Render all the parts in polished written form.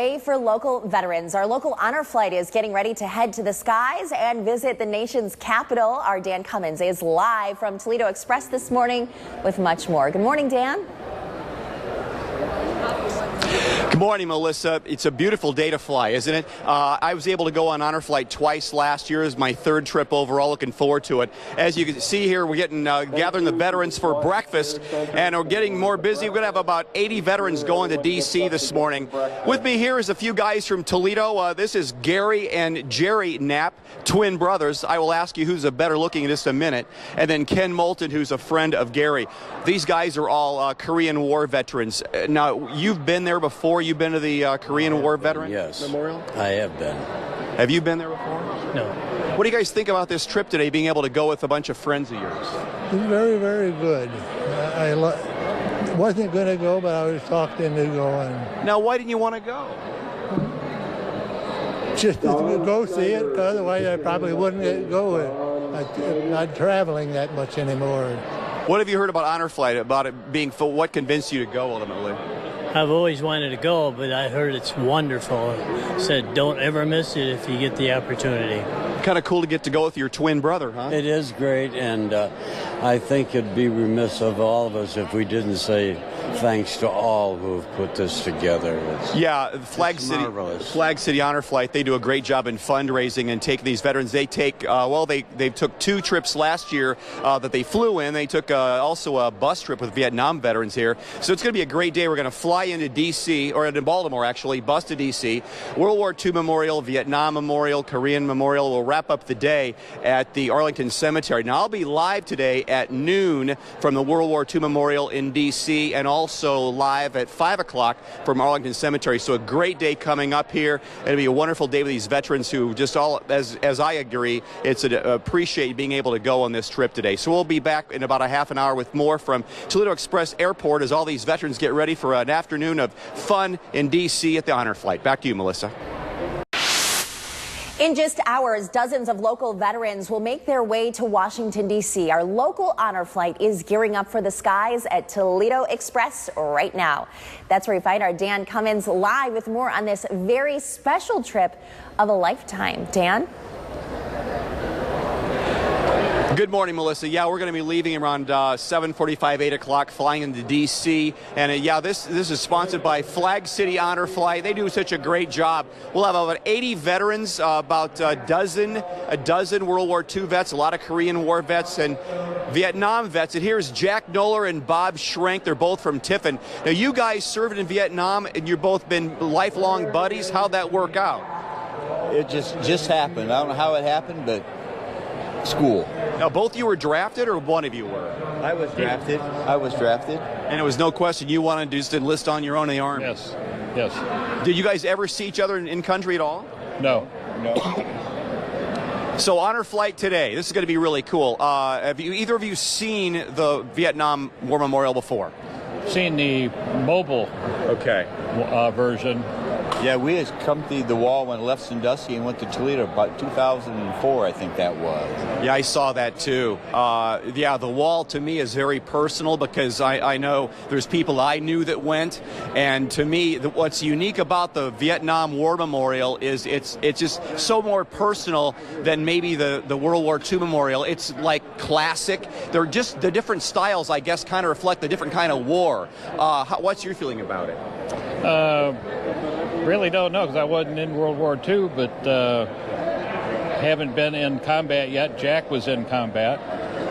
For local veterans, our local honor flight is getting ready to head to the skies and visit the nation's capital. Our Dan Cummins is live from Toledo Express this morning with much more. Good morning, Dan. Good morning, Melissa. It's a beautiful day to fly, isn't it? I was able to go on honor flight twice last year. It's my third trip overall. Looking forward to it. As you can see here, we're getting gathering the veterans for breakfast, and we're getting more busy. We're going to have about 80 veterans going to D.C. this morning. With me here is a few guys from Toledo. This is Gary and Jerry Knapp, twin brothers. I will ask you who's a better looking in just a minute. And then Ken Moulton, who's a friend of Gary. These guys are all Korean War veterans. Now, you've been there before. You've been to the Korean War Veteran Memorial? I have been. Have you been there before? No. What do you guys think about this trip today, being able to go with a bunch of friends of yours? It's very, very good. I wasn't going to go, but I was talked into going. Now, why didn't you want to go? Just to go see it. Otherwise, I probably wouldn't go. I'm not traveling that much anymore. What have you heard about Honor Flight, about it being full? What convinced you to go ultimately? I've always wanted to go, but I heard it's wonderful. Said don't ever miss it if you get the opportunity. Kind of cool to get to go with your twin brother, huh? It is great, and I think it'd be remiss of all of us if we didn't say thanks to all who have put this together. Yeah, Flag City Honor Flight, they do a great job in fundraising and taking these veterans. They take, they took 2 trips last year that they flew in. They took also a bus trip with Vietnam veterans here. So it's going to be a great day. We're going to fly into D.C., or into Baltimore, actually, bus to D.C., World War II Memorial, Vietnam Memorial, Korean Memorial. We'll wrap up the day at the Arlington Cemetery. Now, I'll be live today at noon from the World War II Memorial in D.C. and also live at 5 o'clock from Arlington Cemetery. So a great day coming up here. It'll be a wonderful day with these veterans who just all, as I agree, appreciate being able to go on this trip today. So we'll be back in about a half an hour with more from Toledo Express Airport as all these veterans get ready for an afternoon of fun in D.C. at the Honor Flight. Back to you, Melissa. In just hours, dozens of local veterans will make their way to Washington, D.C. Our local honor flight is gearing up for the skies at Toledo Express right now. That's where we find our Dan Cummins live with more on this very special trip of a lifetime. Dan? Good morning, Melissa. Yeah, we're going to be leaving around 7:45, 8 o'clock, flying into D.C. And yeah, this is sponsored by Flag City Honor Flight. They do such a great job. We'll have about 80 veterans, about a dozen World War II vets, a lot of Korean War vets, and Vietnam vets. And here's Jack Noller and Bob Schrank. They're both from Tiffin. Now, you guys served in Vietnam, and you've both been lifelong buddies. How'd that work out? It just happened. I don't know how it happened, but school. Now, both you were drafted, or one of you were? I was drafted. And it was no question you wanted to just enlist on your own in the Army? Yes. Did you guys ever see each other in country at all? No. So Honor Flight today, this is going to be really cool. Have either of you seen the Vietnam War Memorial before? Seen the mobile version. Yeah, we had come through the wall when it left Sandusky and went to Toledo about 2004, I think that was. Yeah, I saw that too. Yeah, the wall to me is very personal because I know there's people I knew that went, and to me, what's unique about the Vietnam War Memorial is it's just so more personal than maybe the World War II Memorial. It's like classic. They're just the different styles, I guess, kind of reflect the different kind of war. What's your feeling about it? Really don't know because I wasn't in World War II, but haven't been in combat yet. Jack was in combat,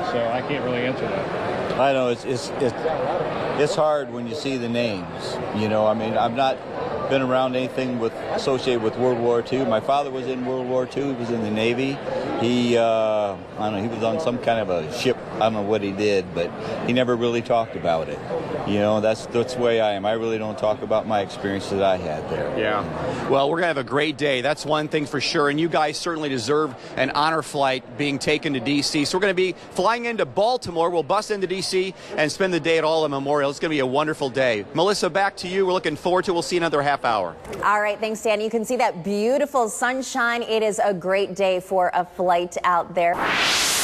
so I can't really answer that. I know it's hard when you see the names. You know, I mean, I've not been around anything associated with World War II. My father was in World War II. He was in the Navy. He, I don't know, he was on some kind of a ship. I don't know what he did, but he never really talked about it. You know, that's the way I am. I really don't talk about my experiences that I had there. Yeah. Well, we're going to have a great day. That's one thing for sure. And you guys certainly deserve an honor flight being taken to D.C. So we're going to be flying into Baltimore. We'll bus into D.C. and spend the day at all the memorial. It's going to be a wonderful day. Melissa, back to you. We're looking forward to it. We'll see you another half hour. All right. Thanks, Dan. You can see that beautiful sunshine. It is a great day for a flight out there.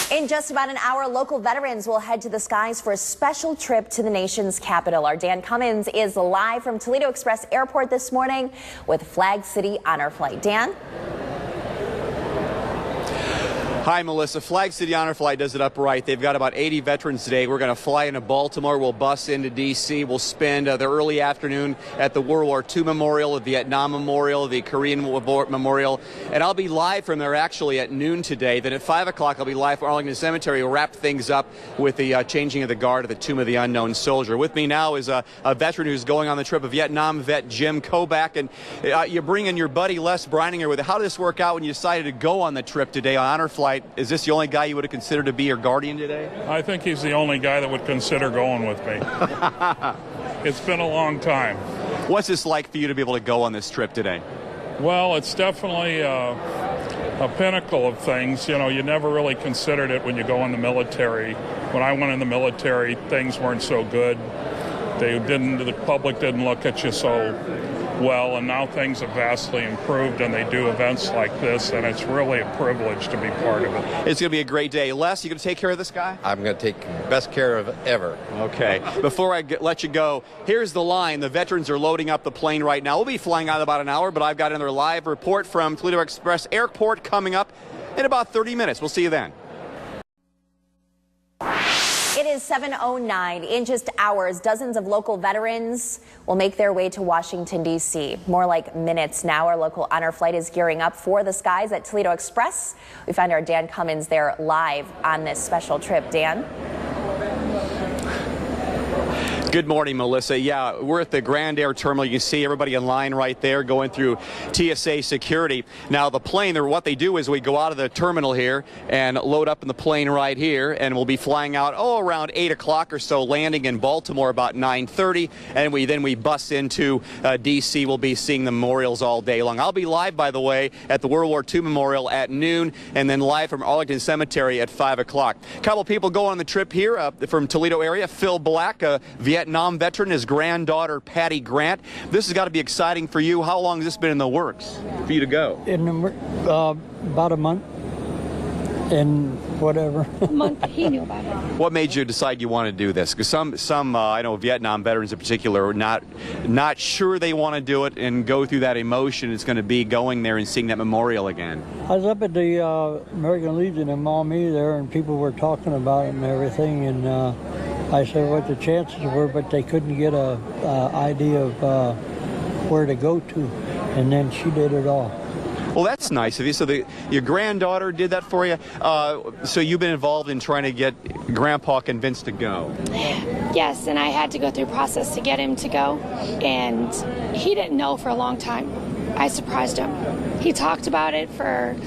In just about an hour, local veterans will head to the skies for a special trip to the nation's capital. Our Dan Cummins is live from Toledo Express Airport this morning with Flag City Honor Flight. Dan? Hi, Melissa. Flag City Honor Flight does it up right. They've got about 80 veterans today. We're going to fly into Baltimore. We'll bus into D.C. We'll spend the early afternoon at the World War II Memorial, the Vietnam Memorial, the Korean War Memorial. And I'll be live from there actually at noon today. Then at 5 o'clock, I'll be live from Arlington Cemetery. We'll wrap things up with the changing of the guard at the Tomb of the Unknown Soldier. With me now is a veteran who's going on the trip, a Vietnam vet, Jim Kobach. And you bring in your buddy Les Brininger with it. How did this work out when you decided to go on the trip today on Honor Flight? Is this the only guy you would have considered to be your guardian today? I think he's the only guy that would consider going with me. It's been a long time. What's this like for you to be able to go on this trip today? Well, it's definitely a pinnacle of things. You know, you never really considered it when you go in the military. When I went in the military, things weren't so good. The public didn't look at you so well, and now things have vastly improved, and they do events like this, and it's really a privilege to be part of it. It's going to be a great day. Les, you going to take care of this guy? I'm going to take best care of it ever. Okay. Before I let you go, here's the line. The veterans are loading up the plane right now. We'll be flying out in about an hour, but I've got another live report from Toledo Express Airport coming up in about 30 minutes. We'll see you then. It is 7:09. In just hours, dozens of local veterans will make their way to Washington, D.C. More like minutes now. Our local honor flight is gearing up for the skies at Toledo Express. We find our Dan Cummins there live on this special trip. Dan? Good morning, Melissa. Yeah, we're at the Grand Air Terminal. You can see everybody in line right there going through TSA security. Now, the plane, what they do is we go out of the terminal here and load up in the plane right here, and we'll be flying out, around 8 o'clock or so, landing in Baltimore about 9:30, and then we bus into D.C. We'll be seeing the memorials all day long. I'll be live, by the way, at the World War II Memorial at noon, and then live from Arlington Cemetery at 5 o'clock. A couple people go on the trip here from Toledo area. Phil Black, Vietnam veteran, his granddaughter Patty Grant. This has got to be exciting for you. How long has this been in the works for you to go? About a month and whatever. A month. He knew about it. What made you decide you want to do this? Because some I know Vietnam veterans in particular are not sure they want to do it and go through that emotion it's going to be going there and seeing that memorial again. I was up at the American Legion in Maumee there, and people were talking about it and everything, and I said what the chances were, but they couldn't get a idea of where to go to, and then she did it all. Well, that's nice of you. So your granddaughter did that for you. So you've been involved in trying to get Grandpa convinced to go. Yes, and I had to go through a process to get him to go, and he didn't know for a long time. I surprised him. He talked about it for,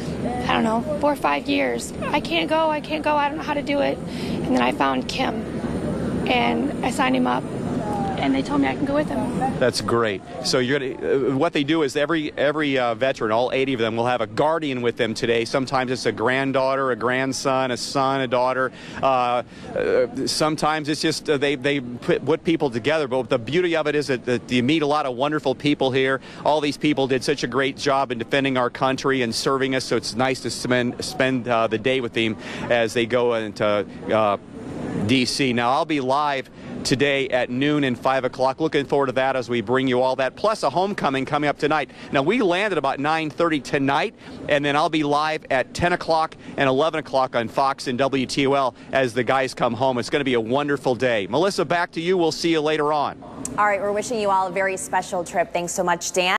4 or 5 years. I can't go, I don't know how to do it. And then I found Kim, and I signed him up, and they told me I can go with him. That's great. So what they do is every veteran, all 80 of them, will have a guardian with them today. Sometimes it's a granddaughter, a grandson, a son, a daughter. Sometimes it's just they put people together. But the beauty of it is that you meet a lot of wonderful people here. All these people did such a great job in defending our country and serving us. So it's nice to spend the day with them as they go into D.C. Now, I'll be live today at noon and 5 o'clock. Looking forward to that as we bring you all that, plus a homecoming coming up tonight. Now, we land at about 9:30 tonight, and then I'll be live at 10 o'clock and 11 o'clock on Fox and WTOL as the guys come home. It's going to be a wonderful day. Melissa, back to you. We'll see you later on. All right, we're wishing you all a very special trip. Thanks so much, Dan.